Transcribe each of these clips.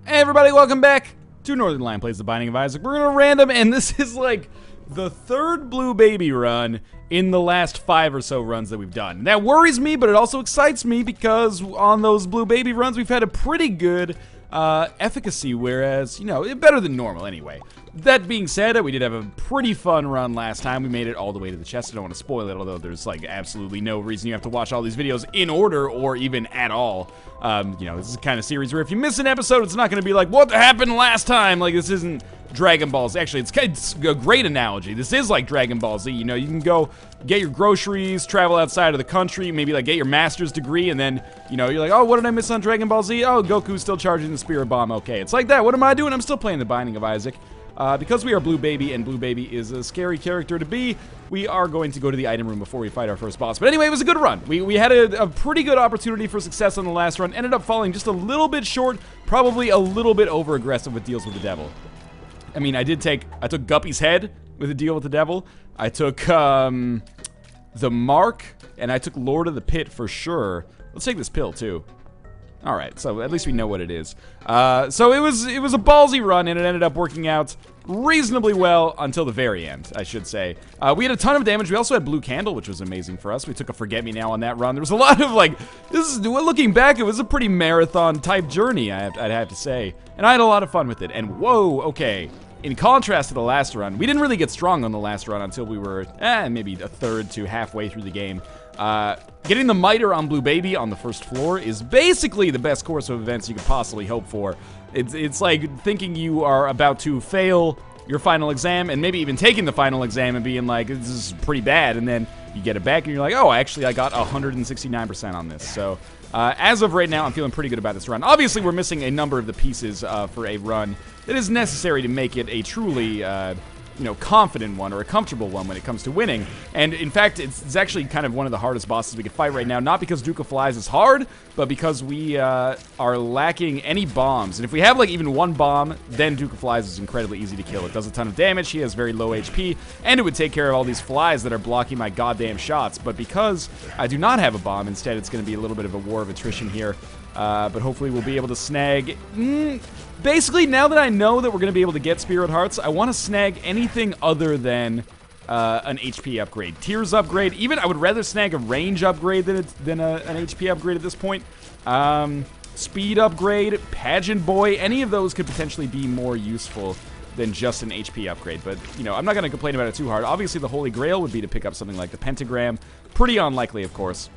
Hey everybody, welcome back to Northern Lion Plays The Binding of Isaac. We're gonna random, and this is like the third Blue Baby run in the last 5 or so runs that we've done. That worries me, but it also excites me because on those Blue Baby runs, we've had a pretty good efficacy, whereas, you know, better than normal anyway. That being said, we did have a pretty fun run last time. We made it all the way to the chest. I don't want to spoil it, although there's like absolutely no reason you have to watch all these videos in order or even at all. You know, this is the kind of series where if you miss an episode, it's not going to be like, what happened last time? Like, this isn't Dragon Ball Z. Actually, it's a great analogy. This is like Dragon Ball Z. You know, you can go get your groceries, travel outside of the country, maybe like get your master's degree, and then, you know, you're like, oh, what did I miss on Dragon Ball Z? Oh, Goku's still charging the Spirit Bomb. Okay, it's like that. What am I doing? I'm still playing The Binding of Isaac. Because we are Blue Baby, and Blue Baby is a scary character to be, we are going to go to the item room before we fight our first boss. But anyway, it was a good run. We had a pretty good opportunity for success on the last run. Ended up falling just a little bit short, probably a little bit over-aggressive with deals with the devil. I mean, I took Guppy's head with a deal with the devil. I took, the Mark, and I took Lord of the Pit for sure. Let's take this pill, too. Alright, so at least we know what it is. So it was a ballsy run, and it ended up working out reasonably well until the very end, I should say. We had a ton of damage. We also had Blue Candle, which was amazing for us. We took a Forget-Me-Now on that run. There was a lot of, like, looking back, it was a pretty marathon-type journey, I'd have to say. And I had a lot of fun with it. And whoa, okay. In contrast to the last run, we didn't really get strong on the last run until we were, maybe a third to halfway through the game. Getting the Miter on Blue Baby on the first floor is basically the best course of events you could possibly hope for. It's like thinking you are about to fail your final exam, and maybe even taking the final exam and being like, this is pretty bad, and then you get it back and you're like, oh, actually I got 169% on this. So as of right now, I'm feeling pretty good about this run. Obviously, we're missing a number of the pieces for a run that is necessary to make it a truly you know, confident one or a comfortable one when it comes to winning. And in fact, it's actually kind of one of the hardest bosses we could fight right now, not because Duke of Flies is hard, but because we are lacking any bombs. And if we have like even one bomb, then Duke of Flies is incredibly easy to kill. It does a ton of damage, he has very low HP, and it would take care of all these flies that are blocking my goddamn shots. But because I do not have a bomb, instead it's going to be a little bit of a war of attrition here. But hopefully we'll be able to snag... Basically, now that I know that we're going to be able to get Spirit Hearts, I want to snag anything other than an HP upgrade. Tears upgrade. Even, I would rather snag a range upgrade than an HP upgrade at this point. Speed upgrade, Pageant Boy, any of those could potentially be more useful than just an HP upgrade. But, you know, I'm not going to complain about it too hard. Obviously, the Holy Grail would be to pick up something like the Pentagram. Pretty unlikely, of course.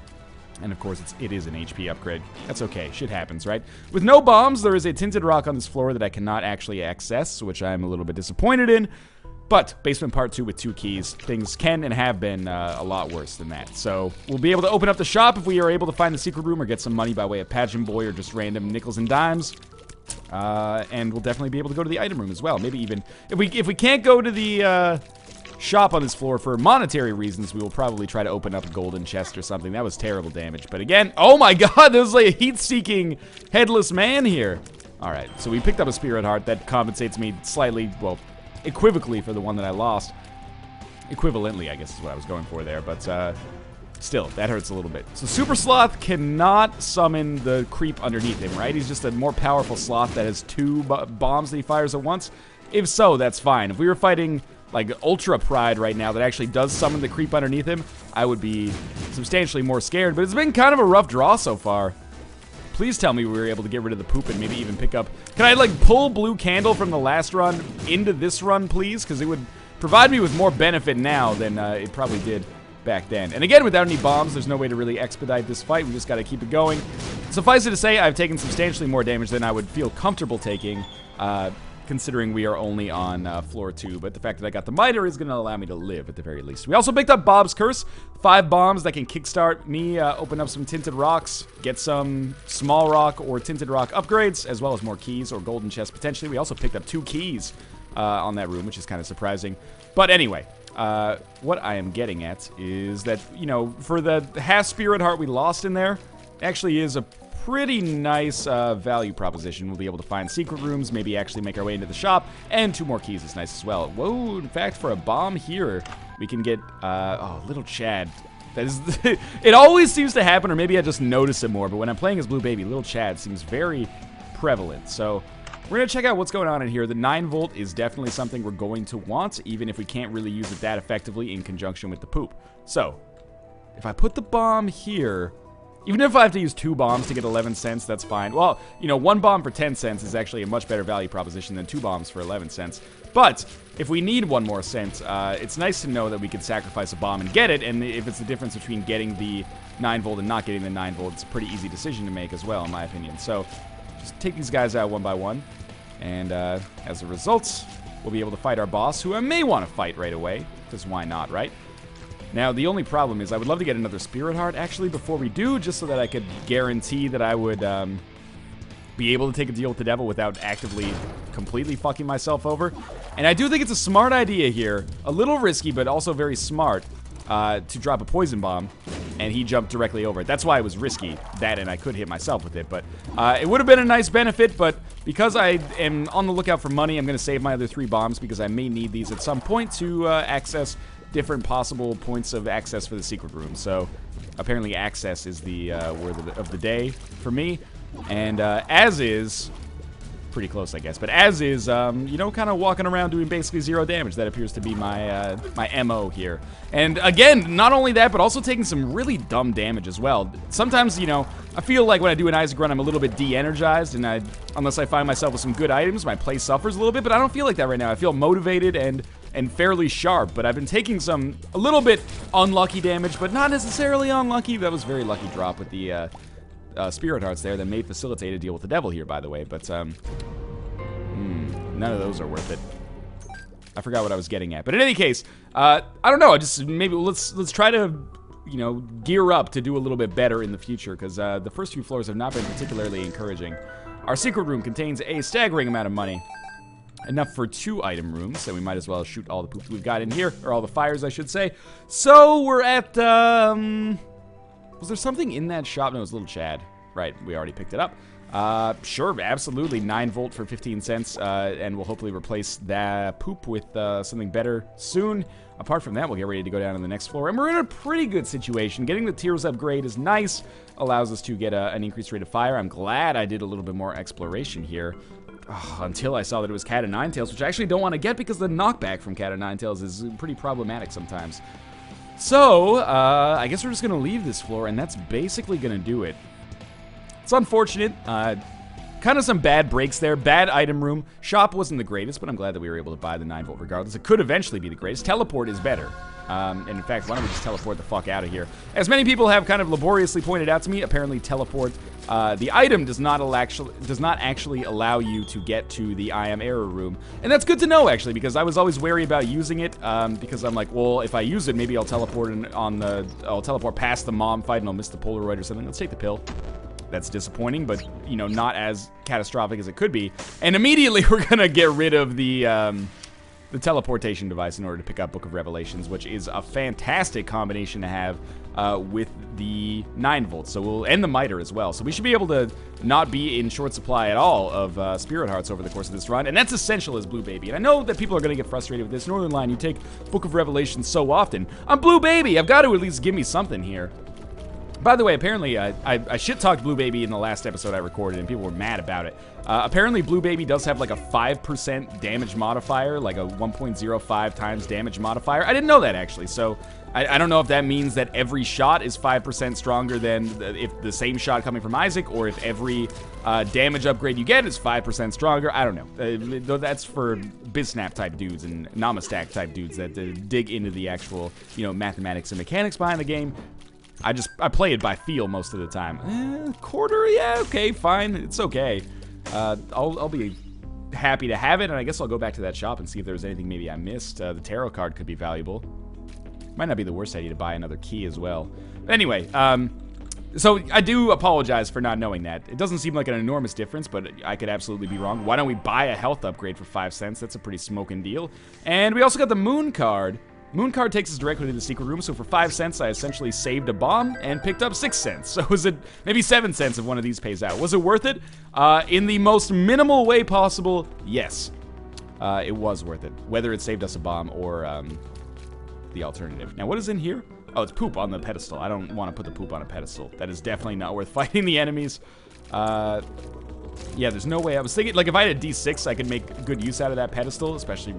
And of course, it is an HP upgrade. That's okay. Shit happens, right? With no bombs, there is a tinted rock on this floor that I cannot actually access, which I'm a little bit disappointed in. But Basement Part 2 with 2 keys, things can and have been a lot worse than that. So we'll be able to open up the shop if we are able to find the secret room or get some money by way of Pageant Boy or just random nickels and dimes. And we'll definitely be able to go to the item room as well. Maybe even if we can't go to the shop on this floor for monetary reasons, we will probably try to open up a golden chest or something. That was terrible damage. But again, oh my god, there's like a heat-seeking headless man here. Alright, so we picked up a Spirit Heart. That compensates me slightly, well, equivocally for the one that I lost. Equivalently, I guess is what I was going for there. But still, that hurts a little bit. So Super Sloth cannot summon the creep underneath him, right? He's just a more powerful sloth that has 2 bombs that he fires at once. If so, that's fine. If we were fighting like Ultra Pride right now that actually does summon the creep underneath him, I would be substantially more scared. But it's been kind of a rough draw so far. Please tell me we were able to get rid of the poop and maybe even pick up... Can I, like, pull Blue Candle from the last run into this run, please? Because it would provide me with more benefit now than it probably did back then. And again, without any bombs, there's no way to really expedite this fight. We just got to keep it going. Suffice it to say, I've taken substantially more damage than I would feel comfortable taking, considering we are only on floor 2. But the fact that I got the Miter is going to allow me to live, at the very least. We also picked up Bob's Curse. 5 bombs that can kickstart me, open up some Tinted Rocks, get some Small Rock or Tinted Rock upgrades, as well as more keys or golden chests, potentially. We also picked up 2 keys on that room, which is kind of surprising. But anyway, what I am getting at is that, you know, for the half Spirit Heart we lost in there, actually is a pretty nice value proposition. We'll be able to find secret rooms, maybe actually make our way into the shop, and 2 more keys is nice as well. Whoa, in fact, for a bomb here, we can get, oh, Little Chad. That is, it always seems to happen, or maybe I just notice it more, but when I'm playing as Blue Baby, Little Chad seems very prevalent. So We're going to check out what's going on in here. The 9-volt is definitely something we're going to want, even if we can't really use it that effectively in conjunction with the poop. So, if I put the bomb here, even if I have to use 2 bombs to get 11 cents, that's fine. Well, you know, 1 bomb for 10 cents is actually a much better value proposition than 2 bombs for 11 cents. But if we need 1 more cent, it's nice to know that we could sacrifice a bomb and get it, and if it's the difference between getting the 9-volt and not getting the 9-volt, it's a pretty easy decision to make as well, in my opinion. So, just take these guys out one by one, and as a result, we'll be able to fight our boss, who I may want to fight right away, because why not, right? Now, the only problem is I would love to get another Spirit Heart, actually, before we do, just so that I could guarantee that I would be able to take a deal with the devil without actively completely fucking myself over. And I do think it's a smart idea here, a little risky, but also very smart, to drop a poison bomb, and he jumped directly over it. That's why it was risky, that, and I could hit myself with it, but it would have been a nice benefit, but because I am on the lookout for money, I'm going to save my other 3 bombs, because I may need these at some point to access different possible points of access for the secret room. So apparently access is the word of the day for me, and as is pretty close, I guess, but as is you know, kind of walking around doing basically 0 damage. That appears to be my my MO here. And again, not only that, but also taking some really dumb damage as well. Sometimes, you know, I feel like when I do an Isaac run, I'm a little bit de-energized, and unless I find myself with some good items, my play suffers a little bit, but I don't feel like that right now. I feel motivated and fairly sharp, but I've been taking a little bit unlucky damage, but not necessarily unlucky. That was very lucky drop with the Spirit Hearts there that may facilitate a deal with the devil here, by the way, but none of those are worth it. I forgot what I was getting at, but in any case, I don't know, maybe let's try to, you know, gear up to do a little bit better in the future, because the first few floors have not been particularly encouraging. Our secret room contains a staggering amount of money. Enough for 2 item rooms, so we might as well shoot all the poop we've got in here, or all the fires, I should say. So we're at, was there something in that shop? No, it was Little Chad. Right, we already picked it up. Sure, absolutely, 9-volt for 15 cents, and we'll hopefully replace that poop with something better soon. Apart from that, we'll get ready to go down to the next floor, and we're in a pretty good situation. Getting the tiers upgrade is nice, allows us to get an increased rate of fire. I'm glad I did a little bit more exploration here. Until I saw that it was Cat o' Nine Tails, which I actually don't want to get because the knockback from Cat o' Nine Tails is pretty problematic sometimes. So, I guess we're just going to leave this floor, and that's basically going to do it. It's unfortunate. Kind of some bad breaks there. Bad item room. Shop wasn't the greatest, but I'm glad that we were able to buy the 9-volt regardless. It could eventually be the greatest. Teleport is better. And in fact, why don't we just teleport the fuck out of here? As many people have kind of laboriously pointed out to me, apparently teleport, the item does not actually allow you to get to the I Am Error room. And that's good to know, actually, because I was always wary about using it, because I'm like, well, if I use it, maybe I'll teleport I'll teleport past the mom fight and I'll miss the Polaroid or something. Let's take the pill. That's disappointing, but, you know, not as catastrophic as it could be. And immediately we're gonna get rid of the teleportation device in order to pick up Book of Revelations, which is a fantastic combination to have with the 9-volt. So and the miter as well. So we should be able to not be in short supply at all of Spirit Hearts over the course of this run, and that's essential as Blue Baby. And I know that people are going to get frustrated with this. Northern Line, you take Book of Revelations so often. I'm Blue Baby. I've got to at least give me something here. By the way, apparently, I shit-talked Blue Baby in the last episode I recorded, and people were mad about it. Apparently, Blue Baby does have, like, a 5% damage modifier, like a 1.05 times damage modifier. I didn't know that, actually, so I don't know if that means that every shot is 5% stronger than if the same shot coming from Isaac, or if every damage upgrade you get is 5% stronger. I don't know. That's for Biznap-type dudes and Namastack-type dudes that dig into the actual, you know, mathematics and mechanics behind the game. I play it by feel most of the time. Quarter? Yeah, okay, fine. It's okay. I'll be happy to have it, and I guess I'll go back to that shop and see if there's anything maybe I missed. The tarot card could be valuable. Might not be the worst idea to buy another key as well. Anyway, so I do apologize for not knowing that. It doesn't seem like an enormous difference, but I could absolutely be wrong. Why don't we buy a health upgrade for 5 cents? That's a pretty smoking deal. And we also got the Moon card. Moon card takes us directly to the secret room, so for 5 cents, I essentially saved a bomb and picked up 6 cents. So was it maybe 7 cents if one of these pays out? Was it worth it? In the most minimal way possible, yes. It was worth it, whether it saved us a bomb or the alternative. Now, what is in here? Oh, it's poop on the pedestal. I don't want to put the poop on a pedestal. That is definitely not worth fighting the enemies. Yeah, there's no way. I was thinking, like, if I had a D6, I could make good use out of that pedestal, especially,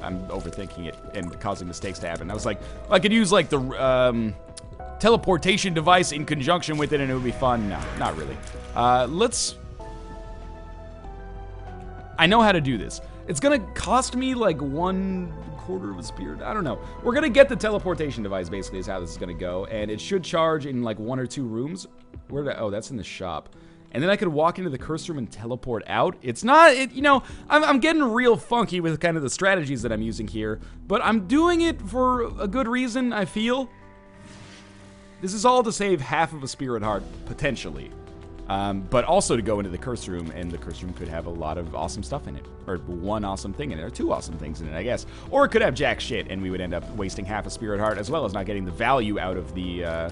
I'm overthinking it and causing mistakes to happen. I was like, I could use, like, the teleportation device in conjunction with it, and it would be fun. No, not really. I know how to do this. It's gonna cost me, like, 1/4 of a spirit. I don't know. We're gonna get the teleportation device, basically, is how this is gonna go, and it should charge in, like, 1 or 2 rooms. Where did oh, that's in the shop. And then I could walk into the curse room and teleport out. It's not, you know, I'm getting real funky with kind of the strategies that I'm using here, but I'm doing it for a good reason, I feel. This is all to save half of a spirit heart, potentially. But also to go into the curse room, and the curse room could have a lot of awesome stuff in it. Or one awesome thing in it, or 2 awesome things in it, I guess. Or it could have jack shit, and we would end up wasting half a spirit heart, as well as not getting the value out of the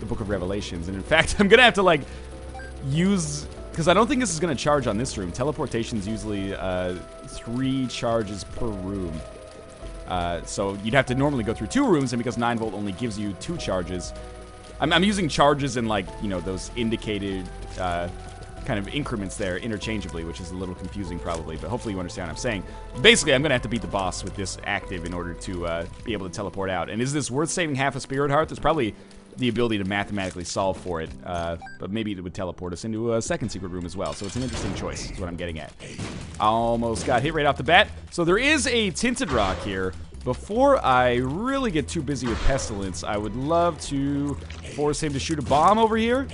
Book of Revelations. And in fact, I'm gonna have to, like, use, because I don't think this is going to charge on this room. Teleportation's usually 3 charges per room. So you'd have to normally go through 2 rooms, and because 9 volt only gives you 2 charges, I'm using charges in, like, you know, those indicated kind of increments there interchangeably, which is a little confusing probably, but hopefully you understand what I'm saying. Basically, I'm going to have to beat the boss with this active in order to be able to teleport out. And is this worth saving half a spirit heart? There's probably the ability to mathematically solve for it, but maybe it would teleport us into a 2nd secret room as well, so it's an interesting choice, is what I'm getting at. Almost got hit right off the bat. So there is a tinted rock here. Before I really get too busy with Pestilence, I would love to force him to shoot a bomb over here.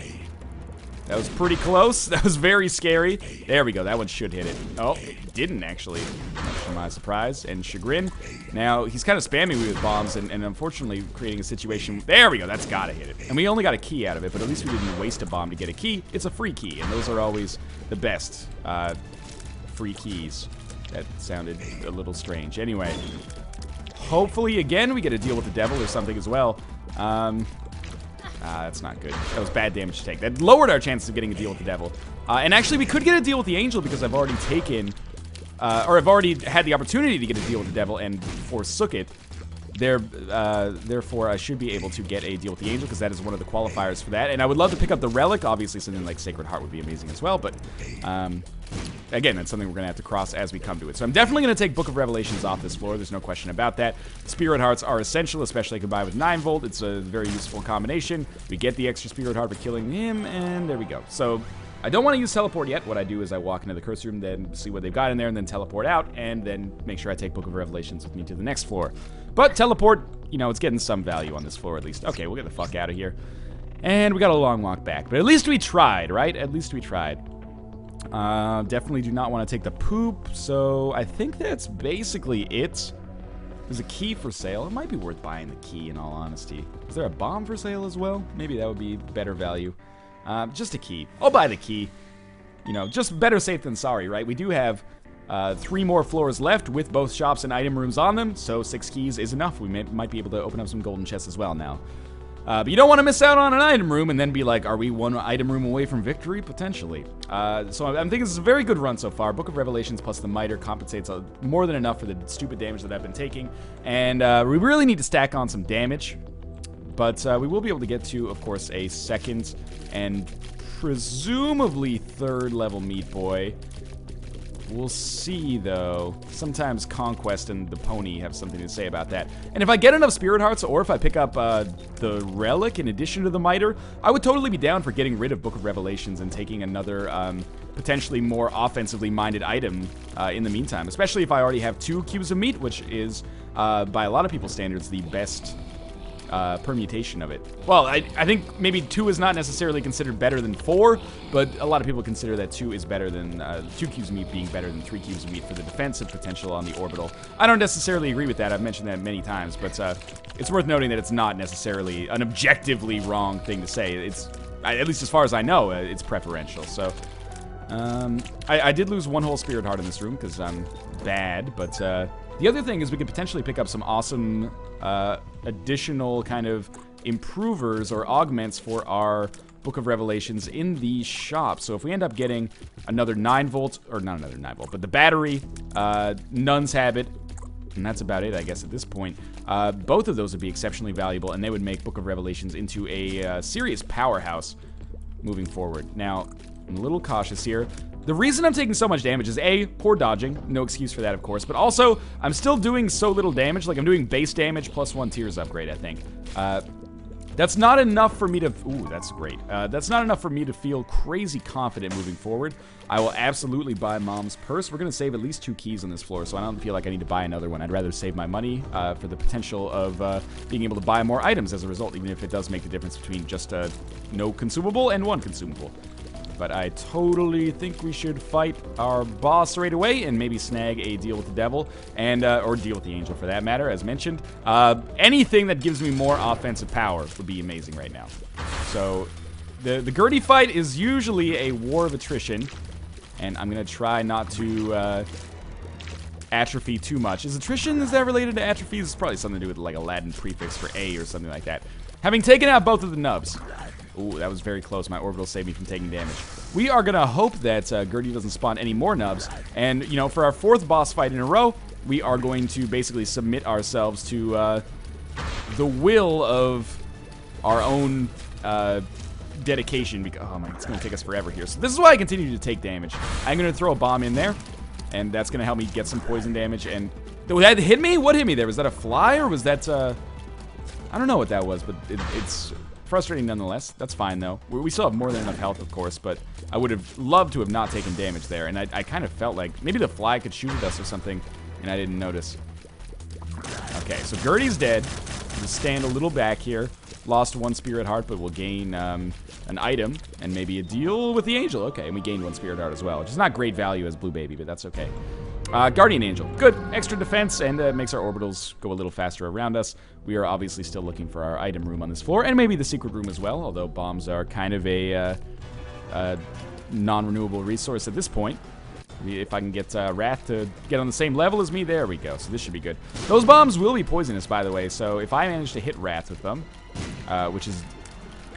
That was pretty close. That was very scary. There we go. That one should hit it. Oh, it didn't actually, much to my surprise and chagrin. Now, he's kind of spamming me with bombs and unfortunately creating a situation. There we go. That's got to hit it. And we only got a key out of it, but at least we didn't waste a bomb to get a key. It's a free key, and those are always the best free keys. That sounded a little strange. Anyway, hopefully, again, we get to deal with the devil or something as well. That's not good. That was bad damage to take. That lowered our chances of getting a deal with the devil. And actually, we could get a deal with the angel because I've already taken, or I've already had the opportunity to get a deal with the devil and forsook it. Therefore, I should be able to get a deal with the angel because that is one of the qualifiers for that. And I would love to pick up the relic. Obviously, something like Sacred Heart would be amazing as well. But again, that's something we're going to have to cross as we come to it. So I'm definitely going to take Book of Revelations off this floor. There's no question about that. Spirit Hearts are essential, especially combined with 9 volt. It's a very useful combination. We get the extra Spirit Heart for killing him, and there we go. So I don't want to use teleport yet. What I do is I walk into the curse room, then see what they've got in there, and then teleport out, and then make sure I take Book of Revelations with me to the next floor. But teleport, you know, it's getting some value on this floor at least. Okay, we'll get the fuck out of here. And we got a long walk back. But at least we tried, right? At least we tried. Definitely do not want to take the poop, so I think that's basically it. There's a key for sale. It might be worth buying the key, in all honesty. Is there a bomb for sale as well? Maybe that would be better value. Just a key. I'll buy the key. You know, just better safe than sorry, right? We do have 3 more floors left with both shops and item rooms on them, so 6 keys is enough. We might be able to open up some golden chests as well now. But you don't want to miss out on an item room and then be like, are we 1 item room away from victory? Potentially. So I'm thinking this is a very good run so far. Book of Revelations plus the Miter compensates more than enough for the stupid damage that I've been taking. And we really need to stack on some damage. But we will be able to get to, of course, a 2nd and presumably 3rd level Meat Boy. We'll see, though. Sometimes Conquest and the Pony have something to say about that. And if I get enough Spirit Hearts, or if I pick up the Relic in addition to the Miter, I would totally be down for getting rid of Book of Revelations and taking another potentially more offensively minded item in the meantime. Especially if I already have 2 cubes of meat, which is, by a lot of people's standards, the best permutation of it. Well, I think maybe 2 is not necessarily considered better than 4, but a lot of people consider that 2 is better than 2 cubes of meat being better than 3 cubes of meat for the defensive potential on the orbital. I don't necessarily agree with that. I've mentioned that many times, but it's worth noting that it's not necessarily an objectively wrong thing to say. It's, at least as far as I know, it's preferential. So I did lose 1 whole Spirit Heart in this room because I'm bad, but the other thing is we could potentially pick up some awesome additional kind of improvers or augments for our Book of Revelations in the shop. So if we end up getting another 9 volt, or not another 9 volt, but the battery, Nun's Habit, and that's about it, I guess, at this point. Both of those would be exceptionally valuable, and they would make Book of Revelations into a serious powerhouse moving forward. Now, I'm a little cautious here. The reason I'm taking so much damage is A, poor dodging. No excuse for that, of course. But also, I'm still doing so little damage. Like, I'm doing base damage plus 1 tears upgrade, I think. That's not enough for me to... Ooh, that's great. That's not enough for me to feel crazy confident moving forward. I will absolutely buy Mom's Purse. We're going to save at least 2 keys on this floor, so I don't feel like I need to buy another one. I'd rather save my money for the potential of being able to buy more items as a result, even if it does make the difference between just no consumable and 1 consumable. But I totally think we should fight our boss right away and maybe snag a deal with the devil, and or deal with the angel for that matter, as mentioned. Anything that gives me more offensive power would be amazing right now. So the Gertie fight is usually a war of attrition, and I'm going to try not to atrophy too much. Is that related to atrophy? It's probably something to do with like a Latin prefix for A or something like that. Having taken out both of the nubs. Ooh, that was very close. My orbital saved me from taking damage. We are going to hope that Gertie doesn't spawn any more nubs. And, you know, for our 4th boss fight in a row, we are going to basically submit ourselves to the will of our own dedication. Because, oh my, it's going to take us forever here. So this is why I continue to take damage. I'm going to throw a bomb in there, and that's going to help me get some poison damage. And did that hit me? What hit me there? Was that a fly, or was that... I don't know what that was, but it's... frustrating nonetheless. That's fine, though. We still have more than enough health, of course, but I would have loved to have not taken damage there, and I kind of felt like maybe the fly could shoot at us or something, and I didn't notice. Okay, so Gertie's dead. We'll stand a little back here. Lost 1 spirit heart, but we'll gain an item and maybe a deal with the angel. Okay, and we gained 1 spirit heart as well, which is not great value as Blue Baby, but that's okay. Guardian Angel. Good. Extra defense, and makes our orbitals go a little faster around us. We are obviously still looking for our item room on this floor, and maybe the secret room as well, although bombs are kind of a non-renewable resource at this point. If I can get Wrath to get on the same level as me, there we go. So this should be good. Those bombs will be poisonous, by the way, so if I manage to hit Wrath with them, which is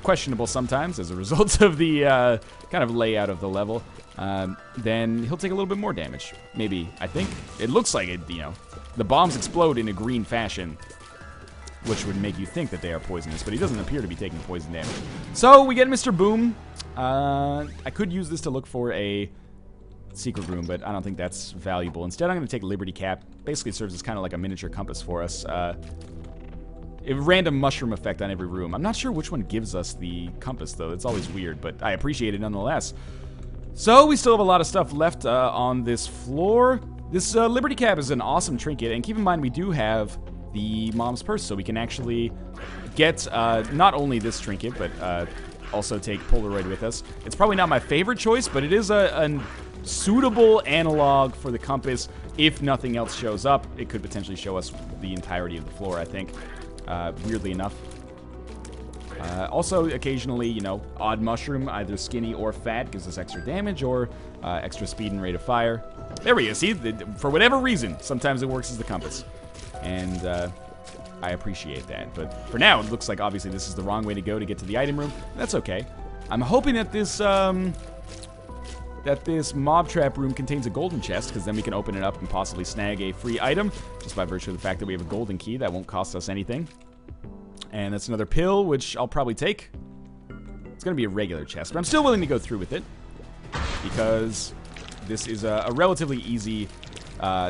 questionable sometimes as a result of the kind of layout of the level, then he'll take a little bit more damage. Maybe, I think. It looks like it, you know, the bombs explode in a green fashion, which would make you think that they are poisonous, but he doesn't appear to be taking poison damage. So we get Mr. Boom. I could use this to look for a secret room, but I don't think that's valuable. Instead, I'm going to take Liberty Cap. Basically serves as kind of like a miniature compass for us. A random mushroom effect on every room. I'm not sure which one gives us the compass, though. It's always weird, but I appreciate it nonetheless. So we still have a lot of stuff left on this floor. This Liberty Cap is an awesome trinket, and keep in mind we do have the Mom's Purse, so we can actually get not only this trinket, but also take Polaroid with us. It's probably not my favorite choice, but it is a suitable analog for the compass. If nothing else shows up, it could potentially show us the entirety of the floor, I think. Weirdly enough. Also, occasionally, you know, odd mushroom, either skinny or fat, gives us extra damage or extra speed and rate of fire. There we go. See, for whatever reason, sometimes it works as the compass. And I appreciate that. But for now, it looks like obviously this is the wrong way to go to get to the item room. That's okay. I'm hoping that this mob trap room contains a golden chest, because then we can open it up and possibly snag a free item, just by virtue of the fact that we have a golden key that won't cost us anything. And that's another pill, which I'll probably take. It's going to be a regular chest, but I'm still willing to go through with it, because this is a relatively easy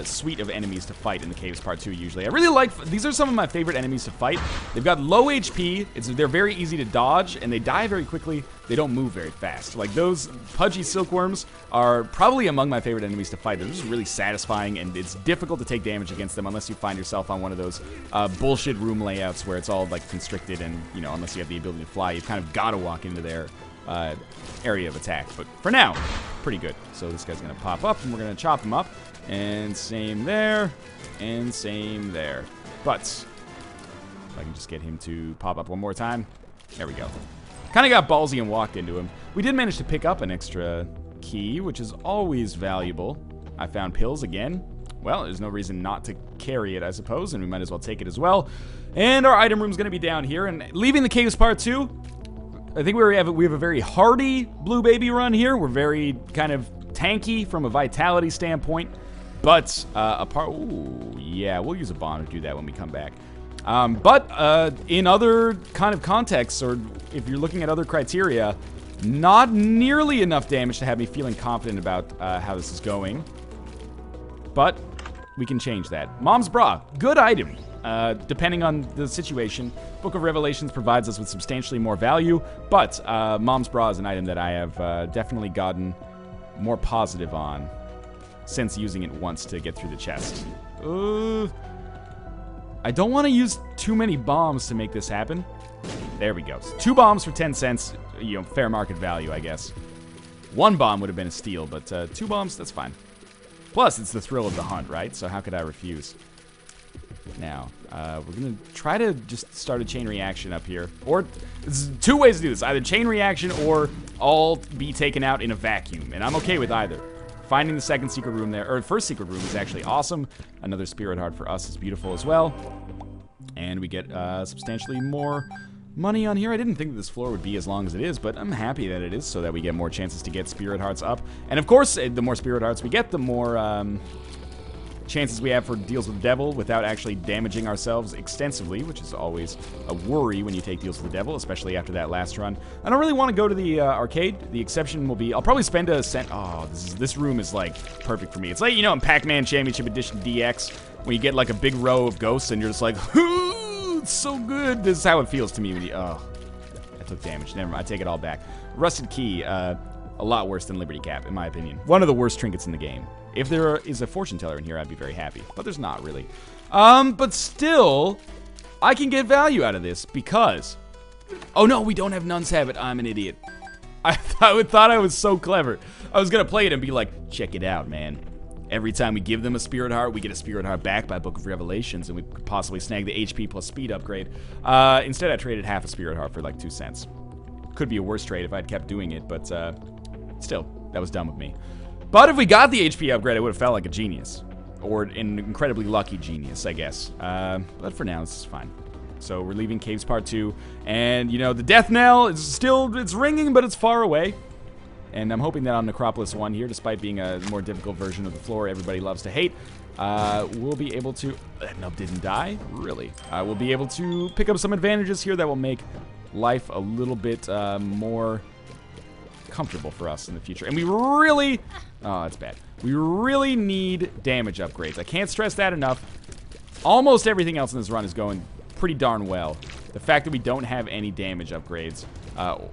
suite of enemies to fight in the Caves Part 2 usually. I really like... These are some of my favorite enemies to fight. They've got low HP. They're very easy to dodge, and they die very quickly. They don't move very fast. Like, those pudgy silkworms are probably among my favorite enemies to fight. They're just really satisfying, and it's difficult to take damage against them unless you find yourself on one of those bullshit room layouts where it's all, like, constricted and, you know, unless you have the ability to fly, you've kind of got to walk into their area of attack. But for now, pretty good. So this guy's going to pop up, and we're going to chop him up. And same there, and same there. But if I can just get him to pop up one more time. There we go. Kind of got ballsy and walked into him. We did manage to pick up an extra key, which is always valuable. I found pills again. Well, there's no reason not to carry it, I suppose, and we might as well take it as well. And our item room's going to be down here. And leaving the Caves Part 2, I think we have a very hardy Blue Baby run here. We're very kind of tanky from a vitality standpoint. But, ooh, yeah, we'll use a bomb to do that when we come back. But in other kind of contexts, or if you're looking at other criteria, Not nearly enough damage to have me feeling confident about how this is going. But we can change that. Mom's Bra, good item. Depending on the situation, Book of Revelations provides us with substantially more value, but Mom's Bra is an item that I have definitely gotten more positive on since using it once to get through the chest. I don't want to use too many bombs to make this happen. There we go. So 2 bombs for 10 cents, you know, fair market value, I guess. 1 bomb would have been a steal, but 2 bombs, that's fine. Plus, it's the thrill of the hunt, right? So how could I refuse? Now, we're going to try to just start a chain reaction up here. Or, there's 2 ways to do this. Either chain reaction or all be taken out in a vacuum. And I'm okay with either. Finding the second secret room there, or first secret room is actually awesome. Another spirit heart for us is beautiful as well. And we get substantially more money on here. I didn't think that this floor would be as long as it is, but I'm happy that it is so that we get more chances to get spirit hearts up. And of course, the more spirit hearts we get, the more chances we have for deals with the devil without actually damaging ourselves extensively, which is always a worry when you take deals with the devil, especially after that last run. I don't really want to go to the arcade. The exception will be, I'll probably spend a cent. Oh, this room is like perfect for me. It's like, you know, in Pac-Man Championship Edition DX, when you get like a big row of ghosts and you're just like, it's so good. This is how it feels to me when you, I took damage. Never mind, I take it all back. Rusted Key, a lot worse than Liberty Cap, in my opinion. One of the worst trinkets in the game. If there is a fortune teller in here, I'd be very happy. But there's not really. But still, I can get value out of this because... Oh no, we don't have Nun's Habit. I'm an idiot. I thought I was so clever. I was going to play it and be like, check it out, man. Every time we give them a Spirit Heart, we get a Spirit Heart back by Book of Revelations, and we could possibly snag the HP plus speed upgrade. Instead, I traded half a Spirit Heart for like 2 cents. Could be a worse trade if I'd kept doing it, but still, that was dumb of me. But if we got the HP upgrade, I would have felt like a genius. Or an incredibly lucky genius, I guess. But for now, this is fine. So we're leaving Caves Part 2. And, you know, the death knell is still, it's ringing, but it's far away. And I'm hoping that on Necropolis 1 here, despite being a more difficult version of the floor everybody loves to hate, we'll be able to... That nub didn't die? Really? We'll be able to pick up some advantages here that will make life a little bit more comfortable for us in the future. And we really... Oh, that's bad. We really need damage upgrades. I can't stress that enough. Almost everything else in this run is going pretty darn well. The fact that we don't have any damage upgrades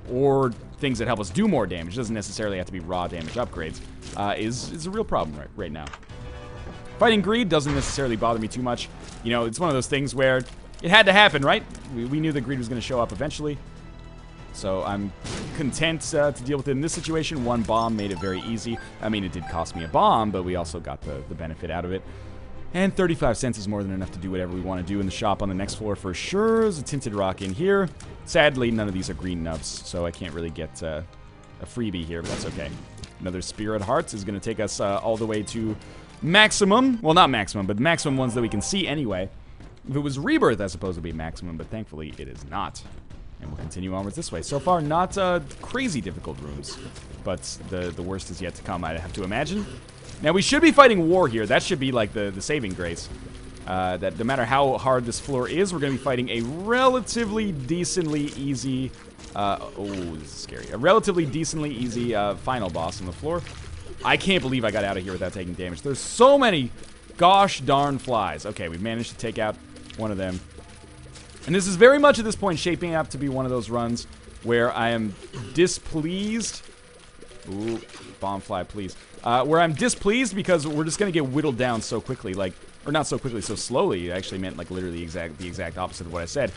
or things that help us do more damage, doesn't necessarily have to be raw damage upgrades, is a real problem right now. Fighting greed doesn't necessarily bother me too much. You know, it's one of those things where it had to happen, right? We knew that greed was going to show up eventually. So I'm content to deal with it in this situation. 1 bomb made it very easy. I mean, it did cost me a bomb, but we also got the benefit out of it. And 35 cents is more than enough to do whatever we want to do in the shop on the next floor for sure. There's a tinted rock in here. Sadly, none of these are green nubs, so I can't really get a freebie here, but that's okay. Another Spirit Hearts is going to take us all the way to maximum. Well, not maximum, but the maximum ones that we can see anyway. If it was Rebirth, I suppose it would be maximum, but thankfully it is not. And we'll continue onwards this way. So far, not crazy difficult rooms, but the worst is yet to come, I have to imagine. Now, we should be fighting war here. That should be like the saving grace. That no matter how hard this floor is, we're going to be fighting a relatively decently easy... oh, this is scary. A relatively decently easy final boss on the floor. I can't believe I got out of here without taking damage. There's so many gosh darn flies. Okay, we've managed to take out one of them. And this is very much at this point shaping up to be one of those runs where I am displeased. Ooh, bomb fly, please. Where I'm displeased because we're just going to get whittled down so quickly. Like, or not so quickly, so slowly. It actually meant like literally the exact opposite of what I said.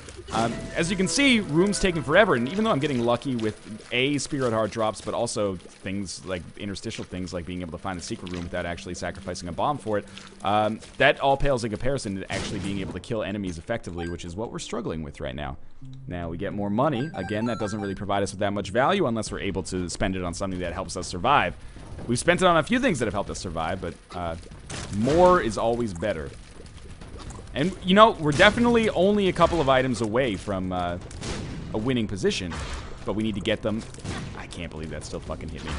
As you can see, room's taking forever, and even though I'm getting lucky with Spirit Heart drops, but also things like interstitial things like being able to find the secret room without actually sacrificing a bomb for it, that all pales in comparison to actually being able to kill enemies effectively, which is what we're struggling with right now. Now we get more money. Again, that doesn't really provide us with that much value unless we're able to spend it on something that helps us survive. We've spent it on a few things that have helped us survive, but more is always better. And, you know, we're definitely only a couple of items away from a winning position, but we need to get them. I can't believe that still fucking hit me.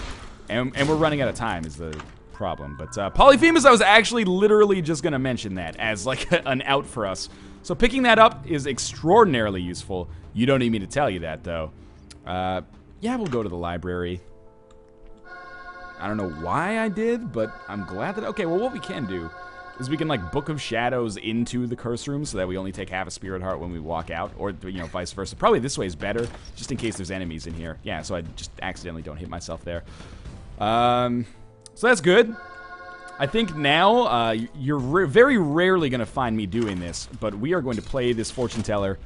And we're running out of time is the problem. But Polyphemus, I was actually literally just going to mention that as like an out for us. So picking that up is extraordinarily useful. You don't need me to tell you that, though. Yeah, we'll go to the library. I don't know why I did, but I'm glad that... Okay, well, what we can do is we can, like, Book of Shadows into the curse room so that we only take half a spirit heart when we walk out, or, you know, vice versa. Probably this way is better, just in case there's enemies in here. Yeah, so I just accidentally don't hit myself there. So that's good. I think now, you're very rarely going to find me doing this, but we are going to play this fortune teller,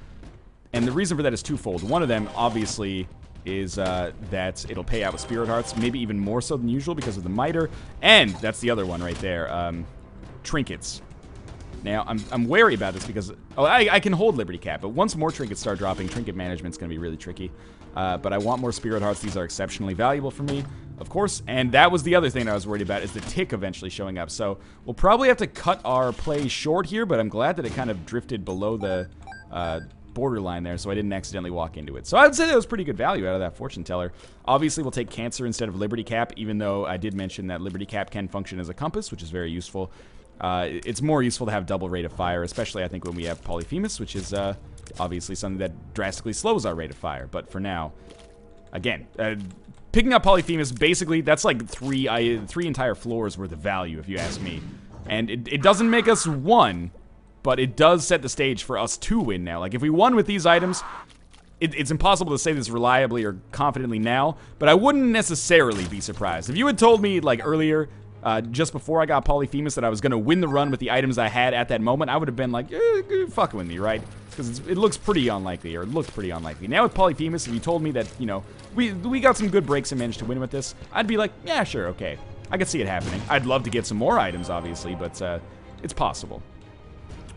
and the reason for that is twofold. One of them, obviously, is that it'll pay out with spirit hearts, maybe even more so than usual because of the miter, and that's the other one right there, trinkets. Now, I'm wary about this because... Oh, I can hold Liberty Cap, but once more trinkets start dropping, trinket management's going to be really tricky. But I want more spirit hearts. These are exceptionally valuable for me, of course. And that was the other thing that I was worried about, is the tick eventually showing up. So we'll probably have to cut our play short here, but I'm glad that it kind of drifted below the borderline there, so I didn't accidentally walk into it. So I would say that was pretty good value out of that fortune teller. Obviously, we'll take Cancer instead of Liberty Cap, even though I did mention that Liberty Cap can function as a compass, which is very useful. It's more useful to have double rate of fire, especially I think when we have Polyphemus, which is obviously something that drastically slows our rate of fire. But for now, again, picking up Polyphemus, basically, that's like three entire floors worth of value, if you ask me. And it doesn't make us one, but it does set the stage for us to win now. Like, if we won with these items, it's impossible to say this reliably or confidently now, but I wouldn't necessarily be surprised. If you had told me, like, earlier, just before I got Polyphemus, that I was going to win the run with the items I had at that moment, I would have been like, fucking with me, right? Because it looks pretty unlikely, or it looked pretty unlikely. Now with Polyphemus, if you told me that, you know, we got some good breaks and managed to win with this, I'd be like, yeah, sure, okay. I could see it happening. I'd love to get some more items, obviously, but it's possible.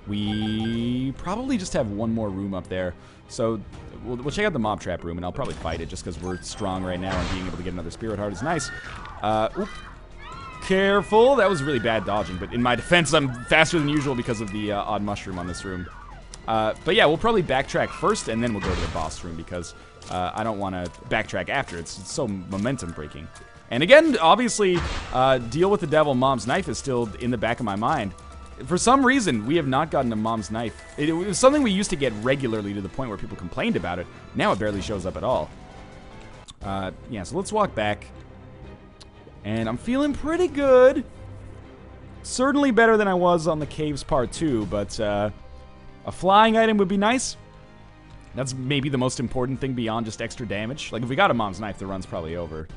We probably just have one more room up there, so we'll check out the mob trap room, and I'll probably fight it just because we're strong right now, and being able to get another spirit heart is nice. Oop. Careful, that was really bad dodging, but in my defense, I'm faster than usual because of the odd mushroom on this room. But yeah, we'll probably backtrack first, and then we'll go to the boss room, because I don't want to backtrack after. It's so momentum breaking. And again, obviously, deal with the devil. Mom's knife is still in the back of my mind. For some reason, we have not gotten a Mom's knife. It was something we used to get regularly to the point where people complained about it. Now it barely shows up at all. Yeah, so let's walk back. And I'm feeling pretty good. Certainly better than I was on the Caves Part 2, but a flying item would be nice. That's maybe the most important thing beyond just extra damage. Like, if we got a Mom's knife, the run's probably over.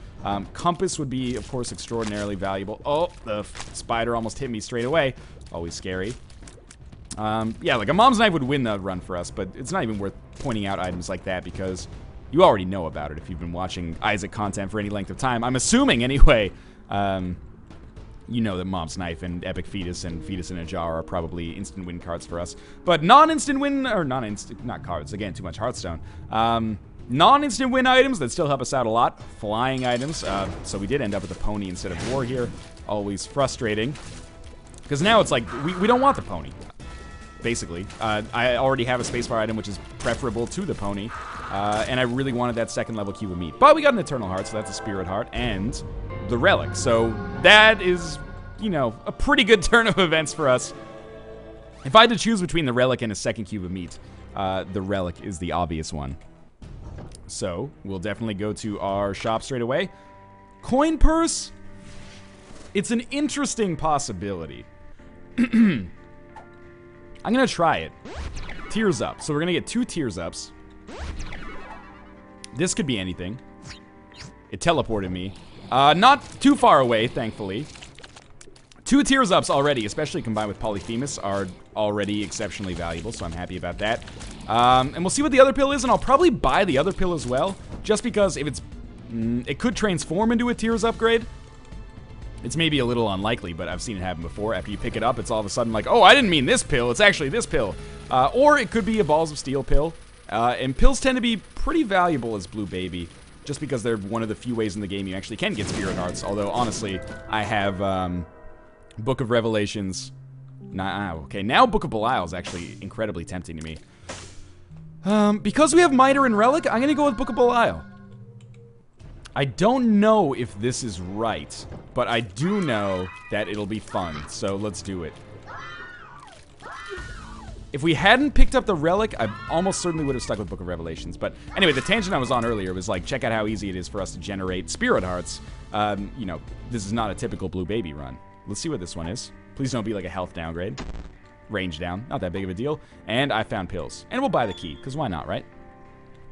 Compass would be, of course, extraordinarily valuable. Oh, the spider almost hit me straight away. Always scary. Yeah, like a Mom's knife would win the run for us, but it's not even worth pointing out items like that because you already know about it if you've been watching Isaac content for any length of time. I'm assuming, anyway, you know that Mom's Knife and Epic Fetus and Fetus in a Jar are probably instant win cards for us. But non-instant win, or not cards, again, too much Hearthstone. Non-instant win items that still help us out a lot. Flying items, so we did end up with a pony instead of war here. Always frustrating. Because now it's like, we don't want the pony, basically. I already have a spacebar item, which is preferable to the pony. And I really wanted that second level cube of meat. But we got an Eternal Heart, so that's a Spirit Heart, and the Relic. So that is, you know, a pretty good turn of events for us. If I had to choose between the Relic and a second cube of meat, the Relic is the obvious one. So we'll definitely go to our shop straight away. Coin Purse? It's an interesting possibility. I'm going to try it. Tears Up. So we're going to get 2 Tears Ups. This could be anything. It teleported me. Not too far away, thankfully. 2 Tears Ups already, especially combined with Polyphemus, are already exceptionally valuable, so I'm happy about that. And we'll see what the other pill is, and I'll probably buy the other pill as well, just because if it's... it could transform into a Tears upgrade. It's maybe a little unlikely, but I've seen it happen before. After you pick it up, it's all of a sudden like, oh, I didn't mean this pill, it's actually this pill. Or it could be a Balls of Steel pill. And pills tend to be pretty valuable as Blue Baby, just because they're one of the few ways in the game you actually can get Spirit Hearts. Although, honestly, I have Book of Revelations. Okay, now Book of Belial is actually incredibly tempting to me. Because we have Miter and Relic, I'm going to go with Book of Belial. I don't know if this is right, but I do know that it'll be fun, so let's do it. If we hadn't picked up the relic, I almost certainly would have stuck with Book of Revelations. But anyway, the tangent I was on earlier was like, check out how easy it is for us to generate spirit hearts. You know, this is not a typical blue baby run. Let's see what this one is. Please don't be like a health downgrade. Range down, not that big of a deal. And I found pills. And we'll buy the key, because why not, right?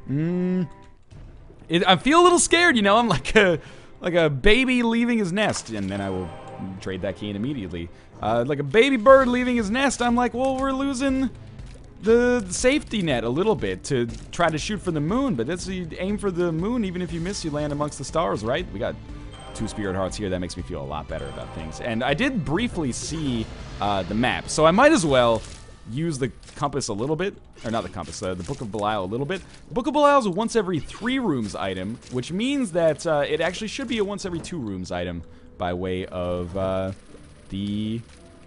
I feel a little scared, you know? I'm like a baby leaving his nest. And then I will trade that key in immediately. Like a baby bird leaving his nest, I'm like, well, we're losing the safety net a little bit to try to shoot for the moon. But that's, you aim for the moon, even if you miss, you land amongst the stars, right? We got 2 spirit hearts here. That makes me feel a lot better about things. And I did briefly see the map, so I might as well use the compass a little bit. Or not the compass, the Book of Belial a little bit. The Book of Belial is a once every 3 rooms item, which means that it actually should be a once every 2 rooms item by way of the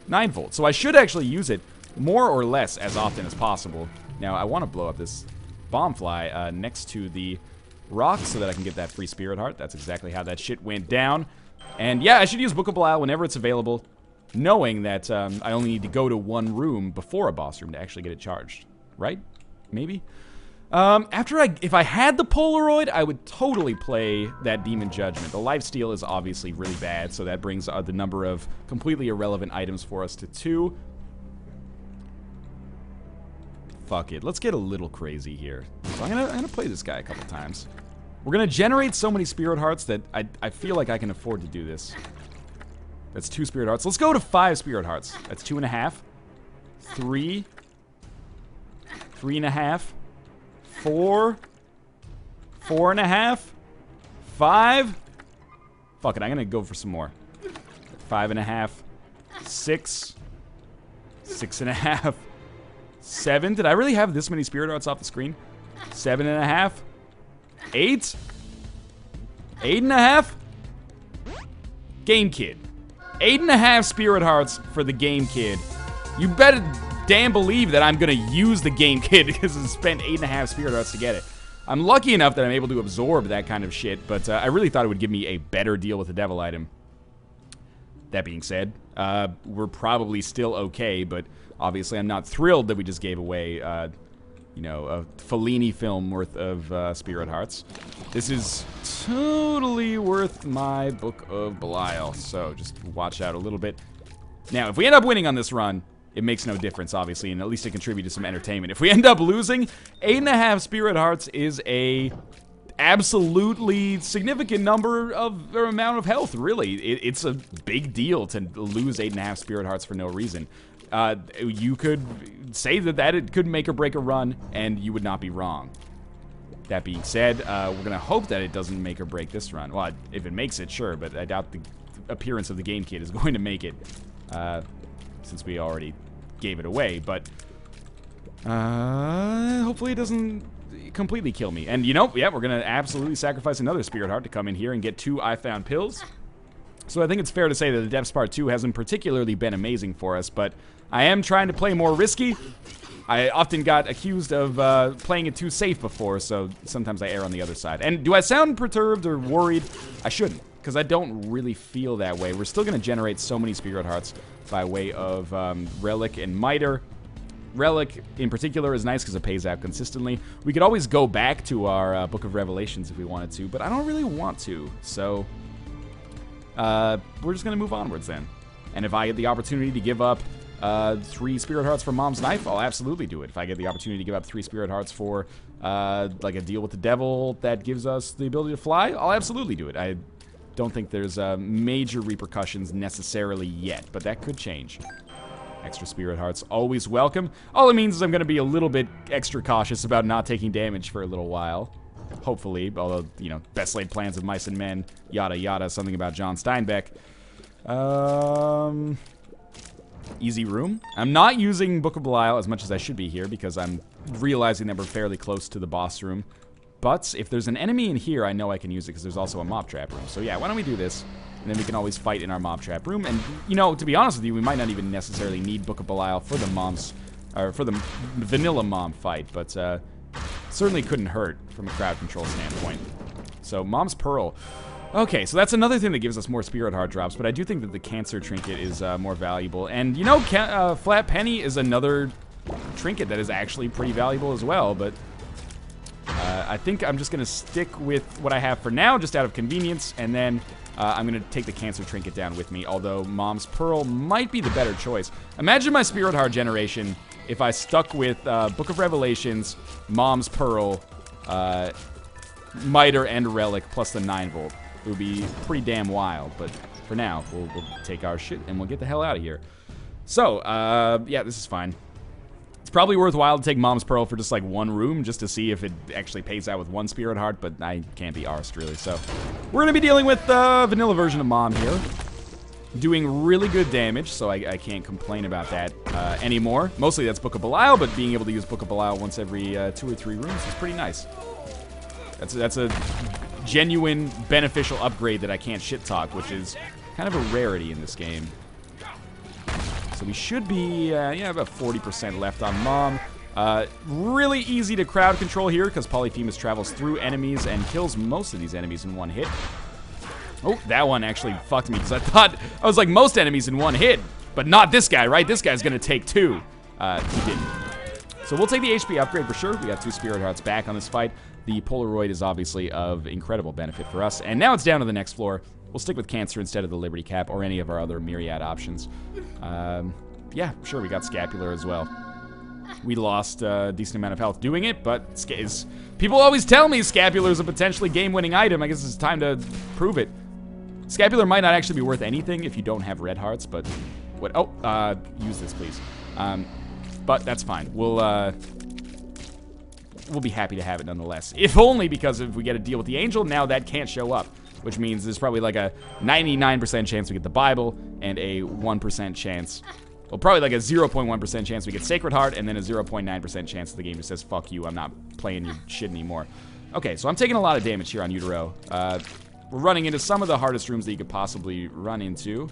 9-volt. So I should actually use it more or less as often as possible. Now, I want to blow up this bomb fly next to the rock so that I can get that free spirit heart. That's exactly how that shit went down. And yeah, I should use Book of Belial whenever it's available, knowing that I only need to go to 1 room before a boss room to actually get it charged. Right? Maybe? If I had the Polaroid, I would totally play that Demon Judgment. The lifesteal is obviously really bad, so that brings the number of completely irrelevant items for us to 2. Fuck it. Let's get a little crazy here. So I'm gonna play this guy a couple times. We're gonna generate so many spirit hearts that I feel like I can afford to do this. That's 2 spirit hearts. Let's go to 5 spirit hearts. That's 2.5. 3. 3.5. 4. 4.5. 5. Fuck it, I'm gonna go for some more. 5.5. 6. 6.5. 7. Did I really have this many spirit hearts off the screen? 7.5. 8. 8.5. Game Kid. 8.5 spirit hearts for the Game Kid. You better damn believe that I'm gonna use the Game Kid because I spent 8.5 spirit hearts to get it. I'm lucky enough that I'm able to absorb that kind of shit, but I really thought it would give me a better deal with the devil item. That being said, we're probably still okay, but obviously I'm not thrilled that we just gave away, you know, a Fellini film worth of spirit hearts. This is totally worth my Book of Belial, so just watch out a little bit. Now, if we end up winning on this run, it makes no difference, obviously, and at least it contributes to some entertainment. If we end up losing, 8.5 spirit hearts is a absolutely significant number of or amount of health, really. It's a big deal to lose 8.5 spirit hearts for no reason. You could say that it could make or break a run, and you would not be wrong. That being said, we're going to hope that it doesn't make or break this run. Well, if it makes it, sure, but I doubt the appearance of the Game Kid is going to make it, since we already gave it away. But hopefully it doesn't completely kill me. And, you know, yeah, we're going to absolutely sacrifice another spirit heart to come in here and get 2 I Found pills. So I think it's fair to say that the Depths Part 2 hasn't particularly been amazing for us, but I am trying to play more risky. I often got accused of playing it too safe before, so sometimes I err on the other side. And do I sound perturbed or worried? I shouldn't, because I don't really feel that way. We're still going to generate so many spirit hearts by way of Relic and Miter. Relic, in particular, is nice because it pays out consistently. We could always go back to our Book of Revelations if we wanted to, but I don't really want to, so we're just going to move onwards then. And if I get the opportunity to give up 3 spirit hearts for Mom's Knife, I'll absolutely do it. If I get the opportunity to give up 3 spirit hearts for like a deal with the devil that gives us the ability to fly, I'll absolutely do it. I don't think there's major repercussions necessarily yet, but that could change. Extra spirit hearts, always welcome. All it means is I'm going to be a little bit extra cautious about not taking damage for a little while. Hopefully, although, you know, best laid plans of mice and men, yada yada, something about John Steinbeck. Easy room. I'm not using Book of Belial as much as I should be here because I'm realizing that we're fairly close to the boss room. But if there's an enemy in here, I know I can use it because there's also a mob trap room. So yeah, why don't we do this? And then we can always fight in our mob trap room. And, you know, to be honest with you, we might not even necessarily need Book of Belial for the for the vanilla mom fight, but certainly couldn't hurt from a crowd control standpoint. So Mom's Pearl. Okay, so that's another thing that gives us more spirit heart drops, but I do think that the cancer trinket is more valuable. And, you know, Flat Penny is another trinket that is actually pretty valuable as well, but I think I'm just going to stick with what I have for now, just out of convenience, and then I'm going to take the cancer trinket down with me, although Mom's Pearl might be the better choice. Imagine my Spirit Heart generation if I stuck with Book of Revelations, Mom's Pearl, Miter, and Relic, plus the 9-volt. It would be pretty damn wild, but for now, we'll take our shit and we'll get the hell out of here. So, yeah, this is fine. It's probably worthwhile to take Mom's Pearl for just like one room, just to see if it actually pays out with one Spirit Heart, but I can't be arsed, really. So, we're going to be dealing with the vanilla version of Mom here. Doing really good damage, so I can't complain about that anymore. Mostly that's Book of Belial, but being able to use Book of Belial once every 2 or 3 rooms is pretty nice. That's a genuine beneficial upgrade that I can't shit talk, which is kind of a rarity in this game. So we should be, yeah, about 40% left on Mom. Really easy to crowd control here because Polyphemus travels through enemies and kills most of these enemies in one hit. Oh, that one actually fucked me because I was like most enemies in one hit, but not this guy, right? This guy's gonna take 2. He didn't. So we'll take the HP upgrade for sure. We got 2 Spirit Hearts back on this fight. The Polaroid is obviously of incredible benefit for us. And now it's down to the next floor. We'll stick with Cancer instead of the Liberty Cap or any of our other myriad options. Yeah, sure, we got Scapular as well. We lost a decent amount of health doing it, but people always tell me Scapular is a potentially game-winning item. I guess it's time to prove it. Scapular might not actually be worth anything if you don't have red hearts, but what? Oh, use this, please. But that's fine. We'll be happy to have it nonetheless. If only because if we get a deal with the Angel, now that can't show up, which means there's probably like a 99% chance we get the Bible and a 1% chance. Well, probably like a 0.1% chance we get Sacred Heart, and then a 0.9% chance the game just says, fuck you, I'm not playing your shit anymore. Okay, so I'm taking a lot of damage here on Utero. We're running into some of the hardest rooms that you could possibly run into.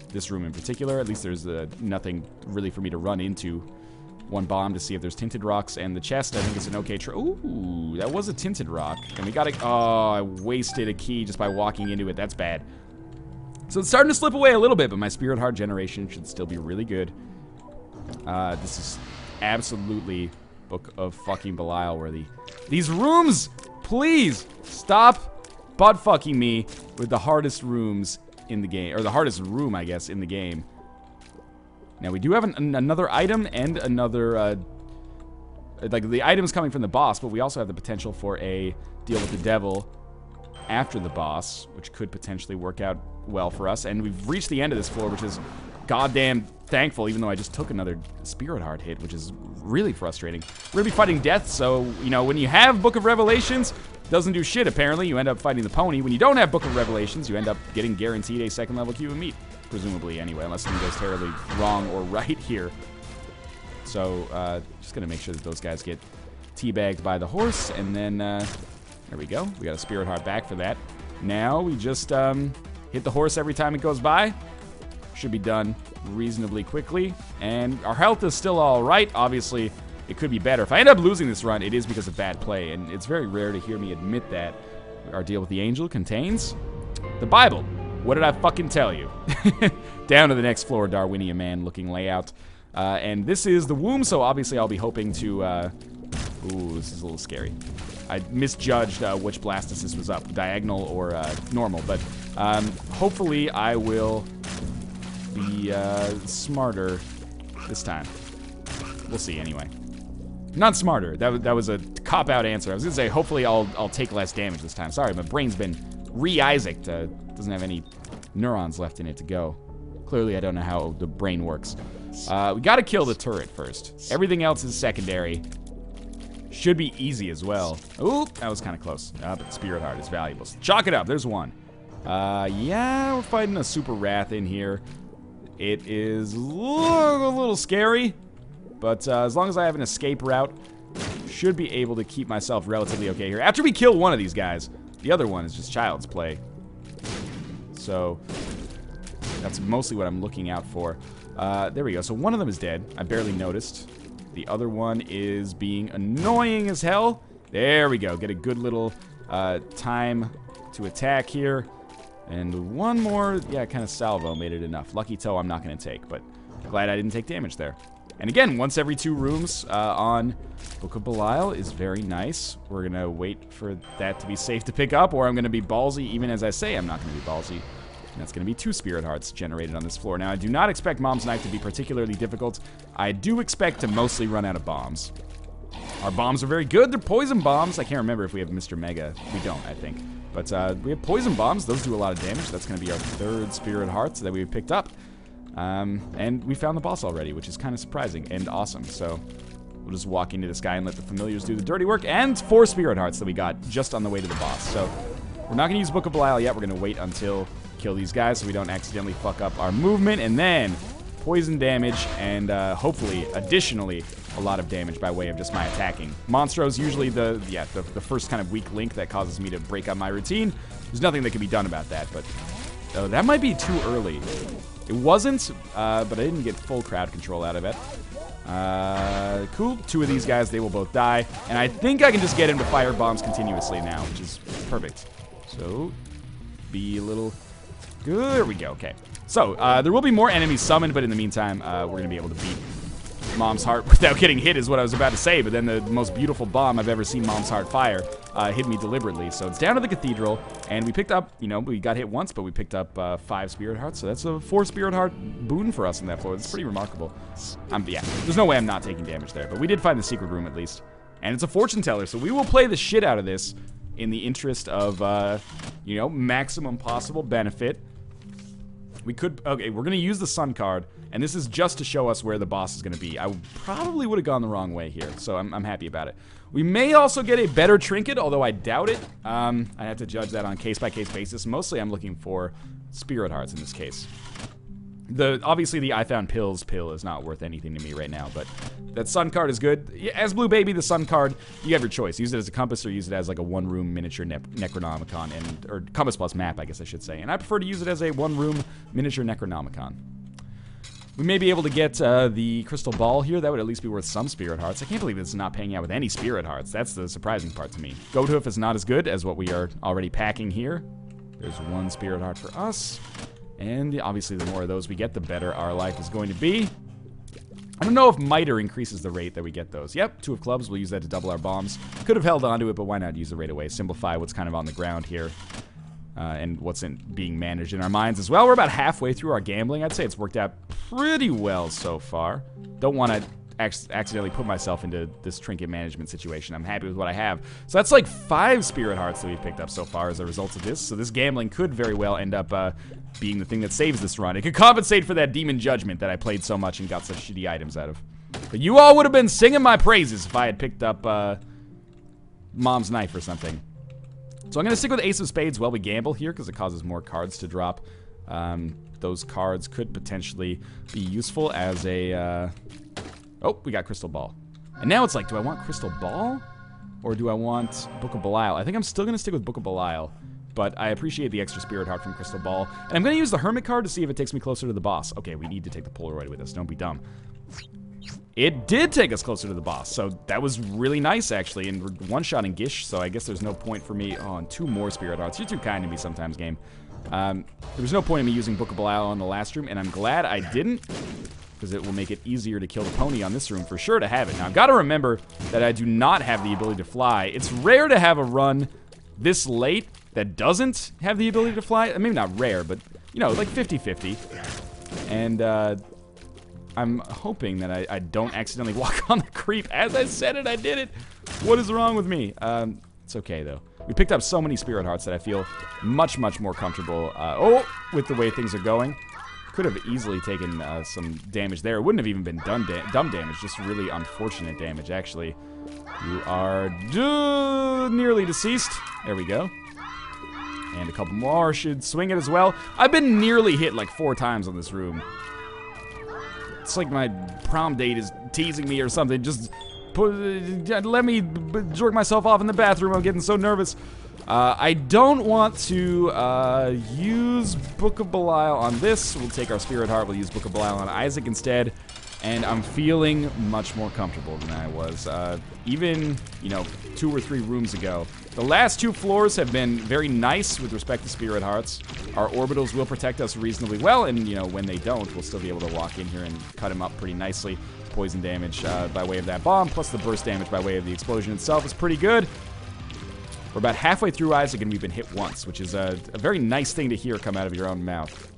This room in particular, at least there's nothing really for me to run into. One bomb to see if there's tinted rocks, and the chest, I think, is an okay ooh, that was a tinted rock. And we got a, oh, I wasted a key just by walking into it. That's bad. So it's starting to slip away a little bit, but my Spirit Heart generation should still be really good. This is absolutely Book of fucking Belial worthy. These rooms, please stop butt fucking me with the hardest rooms in the game, or the hardest room, I guess, in the game. Now we do have another item and another, like the item's coming from the boss, but we also have the potential for a deal with the devil after the boss, which could potentially work out well for us. And we've reached the end of this floor, which is goddamn thankful, even though I just took another Spirit Heart hit, which is really frustrating. We're gonna be fighting death, so, you know, when you have Book of Revelations, doesn't do shit, apparently. You end up fighting the pony. When you don't have Book of Revelations, you end up getting guaranteed a 2nd level cube of meat. Presumably, anyway, unless something goes terribly wrong or right here. So, just gonna make sure that those guys get teabagged by the horse, and then, there we go. We got a Spirit Heart back for that. Now, we just, hit the horse every time it goes by. Should be done reasonably quickly. And our health is still alright. Obviously, it could be better. If I end up losing this run, it is because of bad play, and it's very rare to hear me admit that. Our deal with the Angel contains the Bible. What did I fucking tell you? Down to the next floor, Darwinian man looking layout. And this is the womb, so obviously I'll be hoping to, ooh, this is a little scary. I misjudged which Blastocyst was up, diagonal or normal, but hopefully I will be smarter this time. We'll see anyway. Not smarter. That was a cop-out answer. I was gonna say hopefully I'll take less damage this time. Sorry, my brain's been re-Isaac'd. Doesn't have any neurons left in it to go. Clearly I don't know how the brain works. We gotta kill the turret first. Everything else is secondary. Should be easy as well. Ooh, that was kind of close. But Spirit Heart is valuable. So chalk it up. There's one. Yeah, we're fighting a Super Wrath in here. It is a little scary, but as long as I have an escape route, should be able to keep myself relatively okay here. After we kill one of these guys, the other one is just child's play. So that's mostly what I'm looking out for. There we go. So one of them is dead. I barely noticed. The other one is being annoying as hell. There we go. Get a good little time to attack here. And one more, yeah, kind of salvo made it enough. Lucky Toe I'm not going to take, but glad I didn't take damage there. And again, once every 2 rooms on Book of Belial is very nice. We're going to wait for that to be safe to pick up, or I'm going to be ballsy even as I say I'm not going to be ballsy. And that's going to be 2 Spirit Hearts generated on this floor. Now, I do not expect Mom's Knife to be particularly difficult. I do expect to mostly run out of bombs. Our bombs are very good. They're poison bombs. I can't remember if we have Mr. Mega. We don't, I think. But we have poison bombs. Those do a lot of damage. That's going to be our 3rd Spirit Hearts that we've picked up. And we found the boss already, which is kind of surprising and awesome. So we'll just walk into this guy and let the familiars do the dirty work. And 4 Spirit Hearts that we got just on the way to the boss. So we're not going to use Book of Belial yet. We're going to wait until kill these guys so we don't accidentally fuck up our movement. And then poison damage and hopefully additionally a lot of damage by way of just my attacking. Monstro's usually the first kind of weak link that causes me to break up my routine. There's nothing that can be done about that, but that might be too early. It wasn't, but I didn't get full crowd control out of it. Cool. 2 of these guys, they will both die. And I think I can just get him to fire bombs continuously now, which is perfect. So, be a little... Good. There we go. Okay. So, there will be more enemies summoned, but in the meantime, we're going to be able to beat Mom's Heart without getting hit is what I was about to say, but then the most beautiful bomb I've ever seen Mom's Heart fire hit me deliberately. So it's down to the Cathedral, and we picked up, we got hit once, but we picked up 5 Spirit Hearts, so that's a 4 Spirit Heart boon for us on that floor. It's pretty remarkable. Yeah, there's no way I'm not taking damage there, but we did find the secret room at least. And it's a fortune teller, so we will play the shit out of this in the interest of, maximum possible benefit. Okay, we're going to use the Sun card, and this is just to show us where the boss is going to be. I probably would have gone the wrong way here, so I'm happy about it. We may also get a better trinket, although I doubt it. I have to judge that on case-by-case basis. Mostly I'm looking for Spirit Hearts in this case. Obviously, the I Found Pills pill is not worth anything to me right now, but that Sun card is good. As Blue Baby, the Sun card, you have your choice. Use it as a compass or use it as like a 1-room miniature Necronomicon, or compass plus map, I guess I should say. And I prefer to use it as a 1-room miniature Necronomicon. We may be able to get the Crystal Ball here. That would at least be worth some Spirit Hearts. I can't believe it's not paying out with any Spirit Hearts. That's the surprising part to me. Goathoof is not as good as what we are already packing here. There's 1 Spirit Heart for us. And obviously the more of those we get, the better our life is going to be. I don't know if Miter increases the rate that we get those. Yep, 2 of clubs. We'll use that to double our bombs. Could have held onto it, but why not use the rate away? Simplify what's kind of on the ground here. And what's being managed in our minds as well. We're about halfway through our gambling. I'd say it's worked out pretty well so far. Don't want to accidentally put myself into this trinket management situation. I'm happy with what I have. So that's like 5 Spirit Hearts that we've picked up so far as a result of this. So this gambling could very well end up being the thing that saves this run. It could compensate for that Demon Judgment that I played so much and got such shitty items out of. But you all would have been singing my praises if I had picked up Mom's Knife or something. So I'm going to stick with Ace of Spades while we gamble here because it causes more cards to drop. Those cards could potentially be useful as a... Oh, we got Crystal Ball. And now it's like, do I want Crystal Ball? Or do I want Book of Belial? I think I'm still going to stick with Book of Belial. But I appreciate the extra Spirit Heart from Crystal Ball. And I'm going to use the Hermit card to see if it takes me closer to the boss. Okay, we need to take the Polaroid with us. Don't be dumb. It did take us closer to the boss. So that was really nice, actually. And we're one-shotting Gish, so I guess there's no point for me... Oh, and 2 more Spirit Hearts. You're too kind to me sometimes, game. There was no point in me using Book of Belial on the last room, and I'm glad I didn't. Because it will make it easier to kill the pony on this room for sure to have it. Now, I've got to remember that I do not have the ability to fly. It's rare to have a run this late that doesn't have the ability to fly. Maybe not rare, but, like 50-50. And I'm hoping that I don't accidentally walk on the creep. As I said it, I did it. What is wrong with me? It's okay, though. We picked up so many Spirit Hearts that I feel much, much more comfortable with the way things are going. Could have easily taken some damage there. It wouldn't have even been dumb damage, just really unfortunate damage, actually. You are nearly deceased. There we go. And a couple more should swing it as well. I've been nearly hit like 4 times on this room. It's like my prom date is teasing me or something. Just let me jerk myself off in the bathroom. I'm getting so nervous. I don't want to use Book of Belial on this. We'll take our Spirit Heart. We'll use Book of Belial on Isaac instead. and I'm feeling much more comfortable than I was. Even, you know, 2 or 3 rooms ago. The last 2 floors have been very nice with respect to Spirit Hearts. Our orbitals will protect us reasonably well, and, you know, when they don't, we'll still be able to walk in here and cut him up pretty nicely. Poison damage by way of that bomb, plus the burst damage by way of the explosion itself is pretty good. We're about halfway through Isaac, and we've been hit once, which is a very nice thing to hear come out of your own mouth.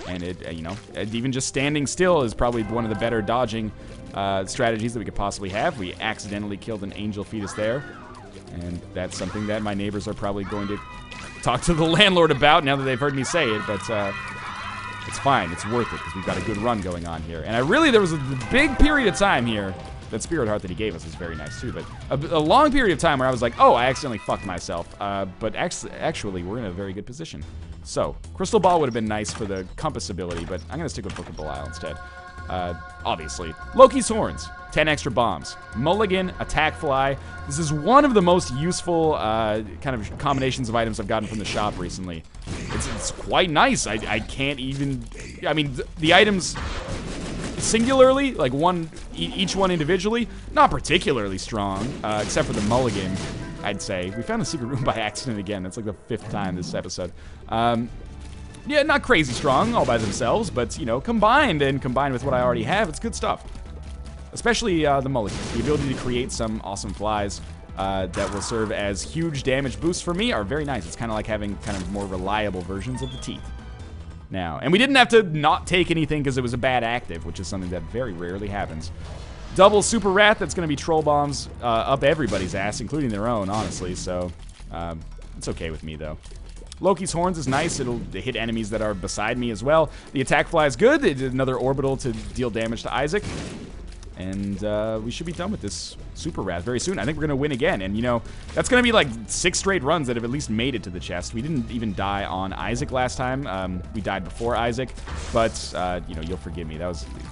And it, you know, even just standing still is probably one of the better dodging strategies that we could possibly have. We accidentally killed an angel fetus there, and that's something that my neighbors are probably going to talk to the landlord about now that they've heard me say it, but it's fine. It's worth it, because we've got a good run going on here. And there was a big period of time here. That Spirit Heart that he gave us is very nice, too, but a long period of time where I was like, oh, I accidentally fucked myself. But actually, we're in a very good position. So, Crystal Ball would have been nice for the compass ability, but I'm going to stick with Book of Belial instead. Obviously. Loki's Horns, 10 extra bombs. Mulligan, Attack Fly. This is one of the most useful kind of combinations of items I've gotten from the shop recently. It's quite nice. I can't even... I mean, the items... singularly, like each one individually, not particularly strong, except for the mulligan, I'd say. We found a secret room by accident again. That's like the 5th time this episode. Yeah, not crazy strong all by themselves, but, you know, combined with what I already have, it's good stuff. Especially the mulligan. The ability to create some awesome flies that will serve as huge damage boosts for me are very nice. It's kind of like having kind of more reliable versions of the teeth. Now, and we didn't have to not take anything because it was a bad active, which is something that very rarely happens. Double Super Wrath, that's going to be troll bombs up everybody's ass, including their own, honestly, so it's okay with me, though. Loki's Horns is nice. It'll hit enemies that are beside me as well. The Attack Fly is good. It did another orbital to deal damage to Isaac. And we should be done with this Super Wrath very soon. I think we're going to win again. And, you know, that's going to be like 6 straight runs that have at least made it to the chest. We didn't even die on Isaac last time. We died before Isaac. But, you know, you'll forgive me.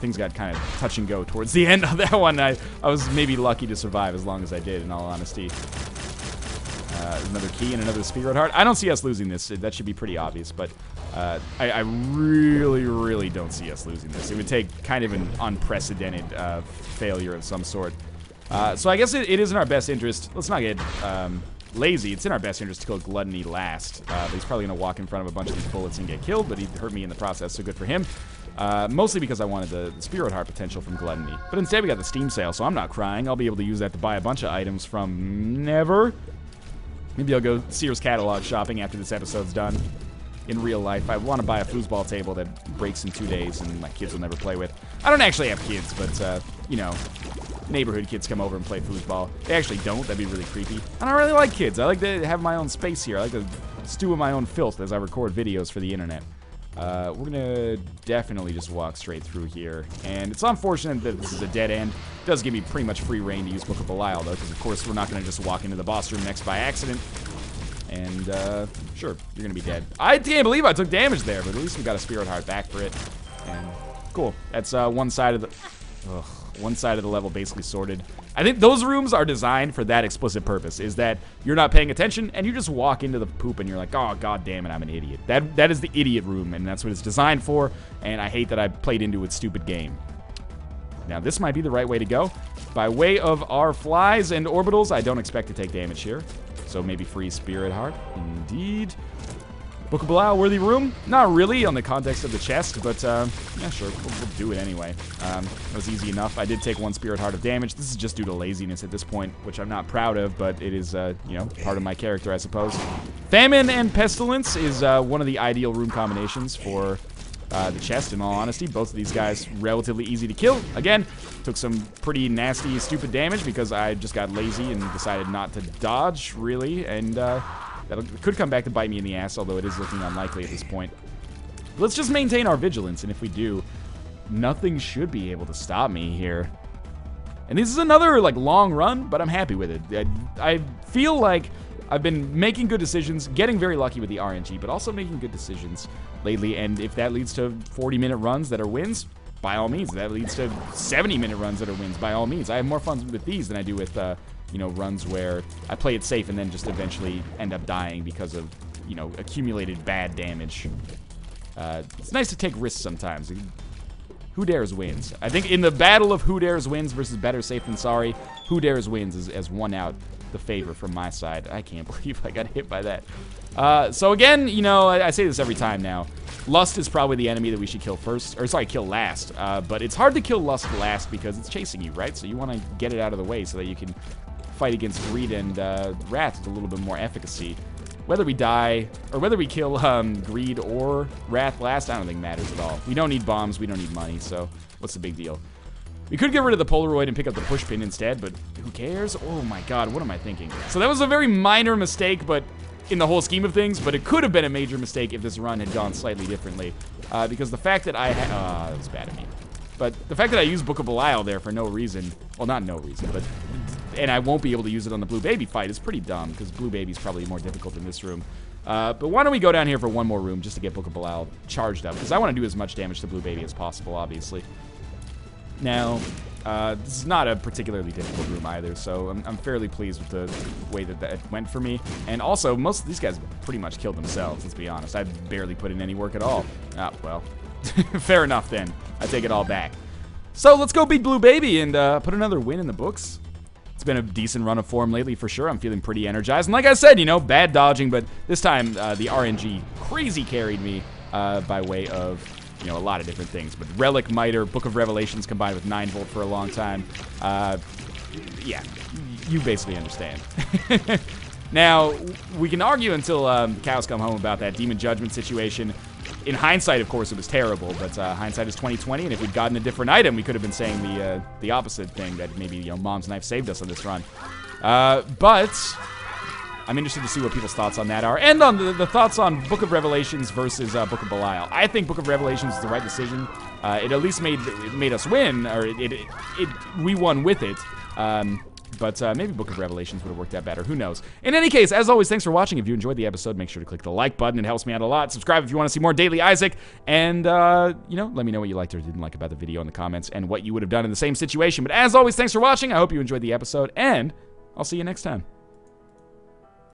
Things got kind of touch and go towards the end of that one. I was maybe lucky to survive as long as I did, in all honesty. Another key and another Spirit Heart. I don't see us losing this. That should be pretty obvious, but I really, really don't see us losing this. It would take kind of an unprecedented failure of some sort. So I guess it is in our best interest. Let's not get lazy. It's in our best interest to kill Gluttony last. But he's probably going to walk in front of a bunch of these bullets and get killed, but he hurt me in the process, so good for him. Mostly because I wanted the Spirit Heart potential from Gluttony. But instead we got the Steam sale, so I'm not crying. I'll be able to use that to buy a bunch of items from Never. Maybe I'll go Sears catalog shopping after this episode's done. In real life, I want to buy a foosball table that breaks in 2 days and my kids will never play with. I don't actually have kids, but, you know, neighborhood kids come over and play foosball. They actually don't. That'd be really creepy. I don't really like kids. I like to have my own space here. I like to stew in my own filth as I record videos for the internet. We're going to definitely just walk straight through here. And it's unfortunate that this is a dead end. It does give me pretty much free reign to use Book of Belial, though, because, of course, we're not going to just walk into the boss room next by accident. And, sure, you're going to be dead. I can't believe I took damage there, but at least we got a Spirit Heart back for it. And, cool. That's one side of the level basically sorted. I think those rooms are designed for that explicit purpose, is that you're not paying attention and you just walk into the poop and you're like, oh, god damn it, I'm an idiot. That is the idiot room, and that's what it's designed for, and I hate that I played into its stupid game. Now, this might be the right way to go. By way of our flies and orbitals, I don't expect to take damage here. So maybe free Spirit Heart. Indeed. Book of Belial, worthy room? Not really on the context of the chest, but yeah, sure, we'll do it anyway. That was easy enough. I did take 1 Spirit Heart of damage. This is just due to laziness at this point, which I'm not proud of, but it is, you know, part of my character, I suppose. Famine and Pestilence is one of the ideal room combinations for the chest, in all honesty. Both of these guys relatively easy to kill. Again, took some pretty nasty, stupid damage because I just got lazy and decided not to dodge, really, and that could come back to bite me in the ass, although it is looking unlikely at this point. Let's just maintain our vigilance, and if we do, nothing should be able to stop me here. And this is another, like, long run, but I'm happy with it. I feel like I've been making good decisions, getting very lucky with the RNG, but also making good decisions lately, and if that leads to 40-minute runs that are wins, by all means. That leads to 70-minute runs that are wins, by all means. I have more fun with these than I do with, you know, runs where I play it safe and then just eventually end up dying because of, you know, accumulated bad damage. It's nice to take risks sometimes. Who dares wins. I think in the battle of who dares wins versus better safe than sorry, who dares wins has won out the favor from my side. I can't believe I got hit by that. So again, you know, I say this every time now. Lust is probably the enemy that we should kill first, or sorry, kill last. But it's hard to kill Lust last because it's chasing you, right? So you want to get it out of the way so that you can fight against Greed and Wrath with a little bit more efficacy. Whether we die, or whether we kill Greed or Wrath last, I don't think matters at all. We don't need bombs, we don't need money, so what's the big deal? We could get rid of the Polaroid and pick up the push pin instead, but who cares? Oh my god, what am I thinking? So that was a very minor mistake, but in the whole scheme of things, but it could have been a major mistake if this run had gone slightly differently. Because the fact that that was bad of me. But the fact that I used Book of Belial there for no reason, well, not no reason, but, and I won't be able to use it on the Blue Baby fight is pretty dumb, because Blue Baby's probably more difficult in this room. But why don't we go down here for one more room just to get Book of Belial charged up, because I want to do as much damage to Blue Baby as possible, obviously. Now, this is not a particularly difficult room either, so I'm fairly pleased with the way that went for me. And also, most of these guys pretty much killed themselves, let's be honest. I barely put in any work at all. Ah, well, fair enough then. I take it all back. So let's go beat Blue Baby and put another win in the books. It's been a decent run of form lately for sure. I'm feeling pretty energized. And like I said, you know, bad dodging, but this time the RNG crazy carried me by way of, you know, a lot of different things. But Relic, Miter, Book of Revelations combined with 9-volt for a long time. Yeah, you basically understand. Now, we can argue until cows come home about that Demon Judgment situation. In hindsight, of course, it was terrible, but hindsight is 20/20, and if we'd gotten a different item, we could have been saying the opposite thing, that maybe, you know, Mom's Knife saved us on this run. But I'm interested to see what people's thoughts on that are, and on the thoughts on Book of Revelations versus Book of Belial. I think Book of Revelations is the right decision. It at least made us win, or we won with it. But maybe Book of Revelations would have worked out better. Who knows? In any case, as always, thanks for watching. If you enjoyed the episode, make sure to click the like button. It helps me out a lot. Subscribe if you want to see more Daily Isaac. And, you know, let me know what you liked or didn't like about the video in the comments and what you would have done in the same situation. But as always, thanks for watching. I hope you enjoyed the episode, and I'll see you next time.